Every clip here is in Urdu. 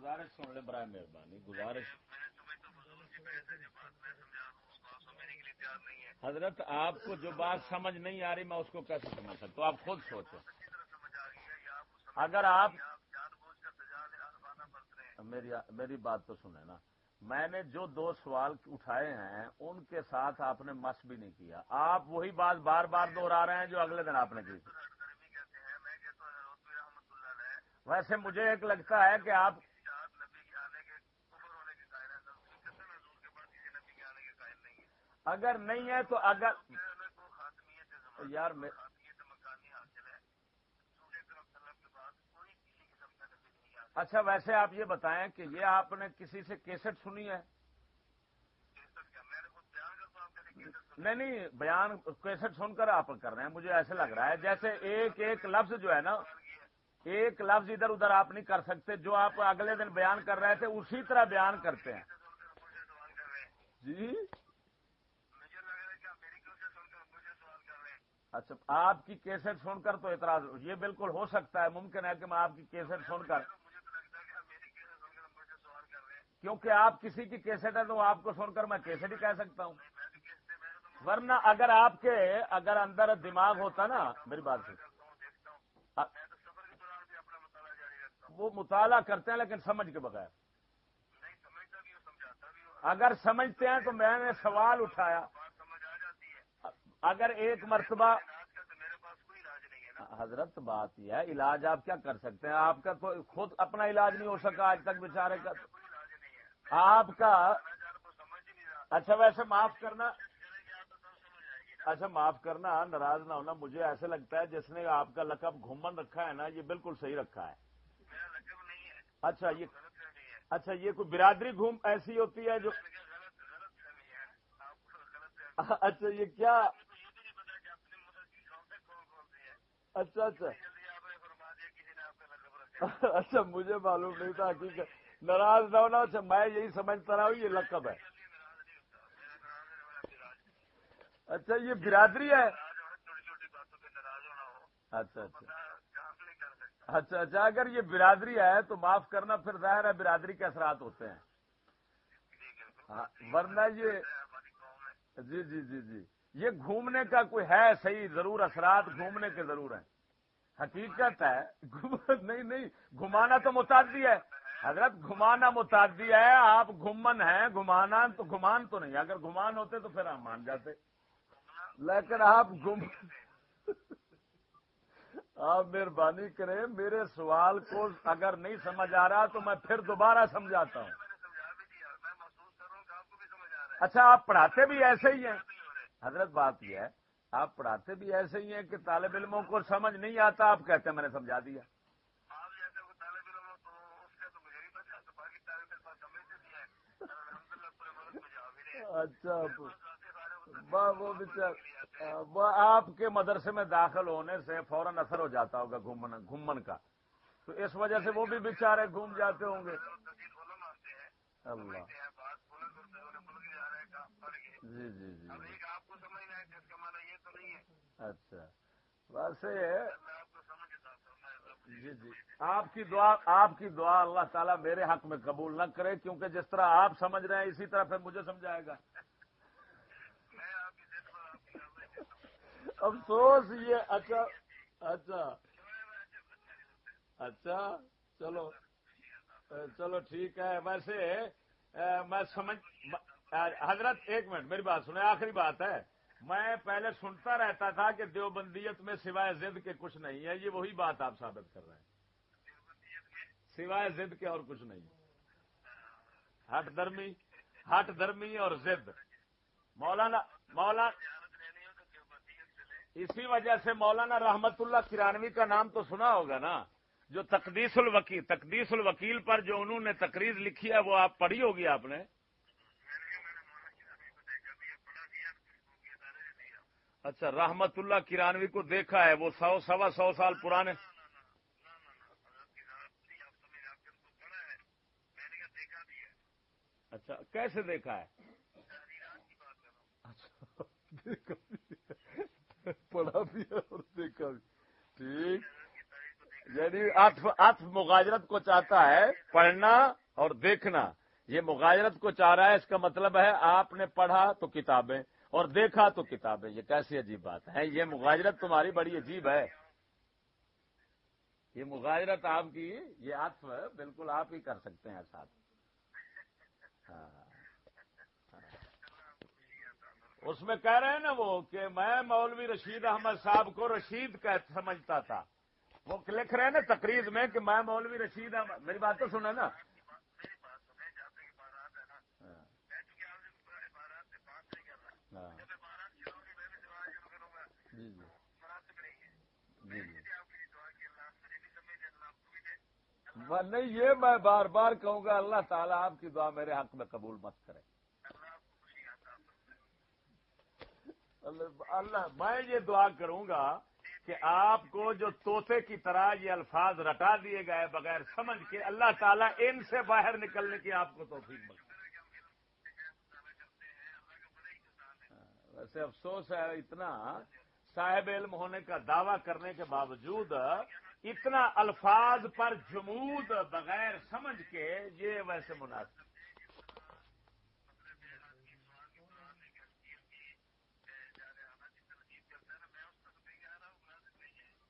گزارش سن لے برائے مہربانی گزارش. حضرت آپ کو جو بات سمجھ نہیں آ رہی میں اس کو کیسے سمجھ سکتا ہوں؟ آپ خود سوچو. اگر آپ میری بات تو سنیں نا. میں نے جو 2 سوال اٹھائے ہیں ان کے ساتھ آپ نے مس بھی نہیں کیا. آپ وہی بات بار بار دوہرا رہے ہیں جو اگلے دن آپ نے کی. ویسے مجھے ایک لگتا ہے کہ آپ اگر نہیں ہے تو اگر یار اچھا ویسے آپ یہ بتائیں کہ یہ آپ نے کسی سے کیسٹ سنی ہے؟ نہیں بیان کیسٹ سن کر آپ کر رہے ہیں. مجھے ایسے لگ رہا ہے جیسے ایک ایک لفظ جو ہے نا ایک لفظ ادھر ادھر آپ نہیں کر سکتے. جو آپ اگلے دن بیان کر رہے تھے اسی طرح بیان کرتے ہیں. جی اچھا آپ کی کیسٹ سن کر تو اعتراض یہ بالکل ہو سکتا ہے. ممکن ہے کہ میں آپ کی کیسٹ سن کر کیونکہ آپ کسی کی کیسٹ ہے تو آپ کو سن کر میں کیسٹ ہی کہہ سکتا ہوں. ورنہ اگر آپ کے اگر اندر دماغ ہوتا نا میری بات سے وہ مطالعہ کرتے ہیں لیکن سمجھ کے بغیر. اگر سمجھتے ہیں تو میں نے سوال اٹھایا. اگر ایک مرتبہ حضرت بات یہ ہے علاج آپ کیا کر سکتے ہیں؟ آپ کا تو خود اپنا علاج نہیں ہو سکا آج تک بیچارے کا. آپ کا اچھا ویسے معاف کرنا اچھا معاف کرنا ناراض نہ ہونا. مجھے ایسے لگتا ہے جس نے آپ کا لقب گھومن رکھا ہے نا یہ بالکل صحیح رکھا ہے. اچھا یہ کوئی برادری گھوم ایسی ہوتی ہے جو اچھا یہ کیا اچھا اچھا اچھا مجھے معلوم نہیں تھا حقیقت. ناراض نہ ہونا. اچھا میں یہی سمجھتا رہا ہوں یہ لقب ہے. اچھا یہ برادری ہے. اچھا اچھا اچھا اچھا اگر یہ برادری ہے تو معاف کرنا پھر ظاہر ہے برادری کے اثرات ہوتے ہیں. ہاں ورنہ یہ جی جی جی جی یہ گھومنے کا کوئی ہے صحیح ضرور اثرات گھومنے کے ضرور ہیں. حقیقت ہے نہیں نہیں گھمانا تو متعدی ہے. حضرت گھمانا متعدی ہے. آپ گھومن ہیں گھمانا تو گھمان تو نہیں. اگر گھمان ہوتے تو پھر ہم مان جاتے. لیکن آپ آپ مہربانی کریں میرے سوال کو اگر نہیں سمجھ آ رہا تو میں پھر دوبارہ سمجھاتا ہوں. اچھا آپ پڑھاتے بھی ایسے ہی ہیں. حضرت بات یہ ہے آپ پڑھاتے بھی ایسے ہی ہیں کہ طالب علموں کو سمجھ نہیں آتا آپ کہتے ہیں میں نے سمجھا دیا. اچھا وہ آپ کے مدرسے میں داخل ہونے سے فوراً اثر ہو جاتا ہوگا گھومن کا تو اس وجہ سے وہ بھی بیچارے گھوم جاتے ہوں گے. اللہ جی جی جی اچھا ویسے جی جی آپ کی دعا اللہ تعالیٰ میرے حق میں قبول نہ کرے کیونکہ جس طرح آپ سمجھ رہے ہیں اسی طرح پھر مجھے سمجھائے گا. افسوس یہ اچھا اچھا اچھا چلو چلو ٹھیک ہے. ویسے میں سمجھ حضرت ایک منٹ میری بات سنیں آخری بات ہے. میں پہلے سنتا رہتا تھا کہ دیوبندیت میں سوائے ضد کے کچھ نہیں ہے. یہ وہی بات آپ ثابت کر رہے ہیں سوائے ضد کے اور کچھ نہیں. ہٹ درمی اور ضد مولانا اسی وجہ سے مولانا رحمت اللہ کرانوی کا نام تو سنا ہوگا نا. جو تقدیس الوکیل پر جو انہوں نے تقریر لکھی ہے وہ آپ پڑھی ہوگی آپ نے. اچھا رحمت اللہ کرانوی کو دیکھا ہے وہ 100 سال پرانے. اچھا کیسے دیکھا ہے؟ پڑھا بھی ہے اور دیکھا بھی. ٹھیک یعنی عطف مغایرت کو چاہتا ہے، پڑھنا اور دیکھنا. یہ مغایرت کو چاہ رہا ہے، اس کا مطلب ہے آپ نے پڑھا تو کتابیں اور دیکھا تو کتابیں. یہ کیسی عجیب بات ہے؟ یہ مغایرت تمہاری بڑی عجیب ہے. یہ مغایرت آپ کی، یہ عطف بالکل آپ ہی کر سکتے ہیں ساتھ. ہاں. اس میں کہہ رہے ہیں نا وہ کہ میں مولوی رشید احمد صاحب کو رشید سمجھتا تھا. وہ لکھ رہے ہیں نا تقریر میں کہ میں مولوی رشید احمد. میری بات تو سنیں نا. ہاں. جی جی جی جی. نہیں، یہ میں بار بار کہوں گا، اللہ تعالیٰ آپ کی دعا میرے حق میں قبول مت کرے. اللہ، میں یہ دعا کروں گا کہ آپ کو جو طوطے کی طرح یہ الفاظ رٹا دیے گئے بغیر سمجھ کے، اللہ تعالیٰ ان سے باہر نکلنے کی آپ کو توفیق بخشے. ویسے افسوس ہے، اتنا صاحب علم ہونے کا دعویٰ کرنے کے باوجود اتنا الفاظ پر جمود بغیر سمجھ کے، یہ ویسے مناسب.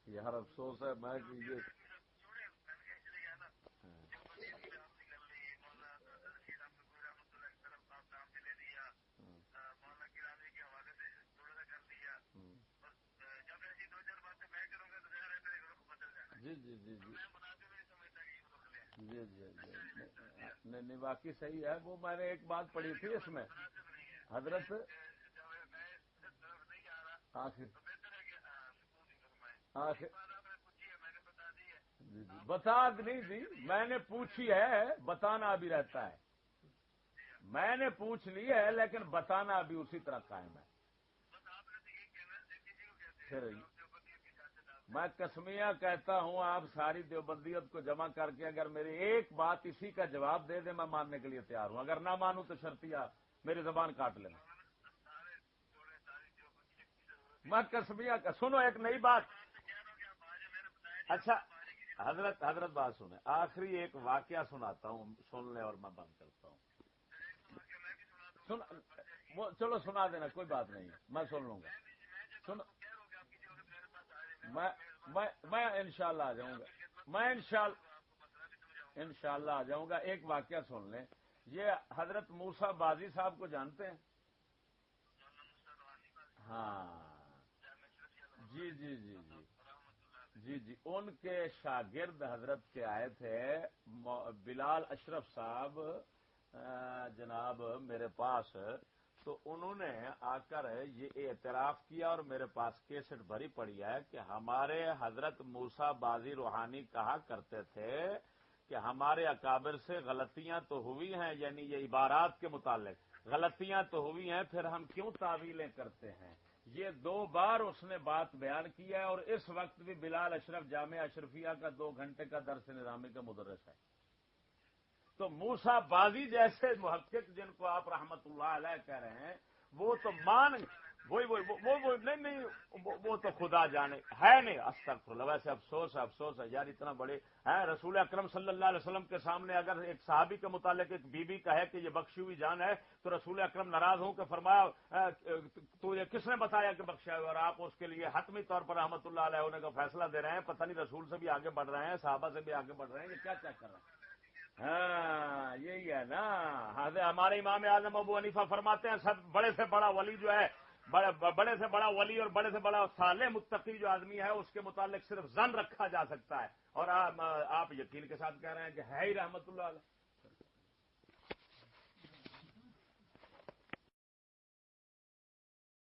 یار افسوس ہے میں کہ یہ جی جی جی جی جی جی نہیں نہیں، باقی صحیح ہے. وہ میں نے ایک بات پڑھی تھی اس میں حضرت آخر آخر جی جی بتا نہیں تھی، میں نے پوچھی ہے، بتانا بھی رہتا ہے. میں نے پوچھ لی ہے لیکن بتانا بھی اسی طرح قائم ہے. پھر میں قسمیہ کہتا ہوں، آپ ساری دیوبندیت کو جمع کر کے اگر میری ایک بات اسی کا جواب دے دیں، میں ماننے کے لیے تیار ہوں. اگر نہ مانوں تو شرطیہ میری زبان کاٹ لینا. میں قسمیہ کا سنو ایک نئی بات. اچھا حضرت بات سنیں، آخری ایک واقعہ سناتا ہوں، سن لیں اور میں بند کرتا ہوں. چلو سنا دینا، کوئی بات نہیں، میں سن لوں گا. سن میں انشاءاللہ آ جاؤں گا. میں انشاءاللہ آ جاؤں گا. ایک واقعہ سن لیں. یہ حضرت موسیٰ بازی صاحب کو جانتے ہیں؟ ہاں. جی جی جی جی جی جی ان کے شاگرد حضرت کے آئے تھے بلال اشرف صاحب جناب میرے پاس. تو انہوں نے آ کر یہ اعتراف کیا اور میرے پاس کیسٹ بھری پڑی ہے کہ ہمارے حضرت موسیٰ بازی روحانی کہا کرتے تھے کہ ہمارے اکابر سے غلطیاں تو ہوئی ہیں، یعنی یہ عبارات کے متعلق غلطیاں تو ہوئی ہیں، پھر ہم کیوں تعویلیں کرتے ہیں. یہ 2 بار اس نے بات بیان کی ہے، اور اس وقت بھی بلال اشرف جامعہ اشرفیہ کا 2 گھنٹے کا درس نظامی کا مدرس ہے. تو موسیٰ بازی جیسے محقق جن کو آپ رحمت اللہ علیہ کہہ رہے ہیں، وہ تو نہیں وہ تو خدا جانے ہے نہیں. استغفر اللہ. ویسے افسوس ہے یار، اتنا بڑے ہیں رسول اکرم صلی اللہ علیہ وسلم کے سامنے اگر ایک صحابی کے متعلق ایک بی بی کہے کہ یہ بخشی ہوئی جان ہے تو رسول اکرم ناراض ہوں کہ فرمایا تو یہ کس نے بتایا کہ بخشا ہوا، اور آپ اس کے لیے حتمی طور پر رحمت اللہ علیہ ہونے کا فیصلہ دے رہے ہیں. پتہ نہیں رسول سے بھی آگے بڑھ رہے ہیں، صحابہ سے بھی آگے بڑھ رہے ہیں. یہ کیا کر رہے ہیں؟ ہاں یہی ہے نا. ہمارے امام اعظم ابو حنیفہ فرماتے ہیں سب بڑے سے بڑا ولی جو ہے، بڑے سے بڑا ولی اور بڑے سے بڑا صالح متقی جو آدمی ہے اس کے متعلق صرف ظن رکھا جا سکتا ہے. اور آپ یقین کے ساتھ کہہ رہے ہیں کہ ہے ہی رحمت اللہ علیہ.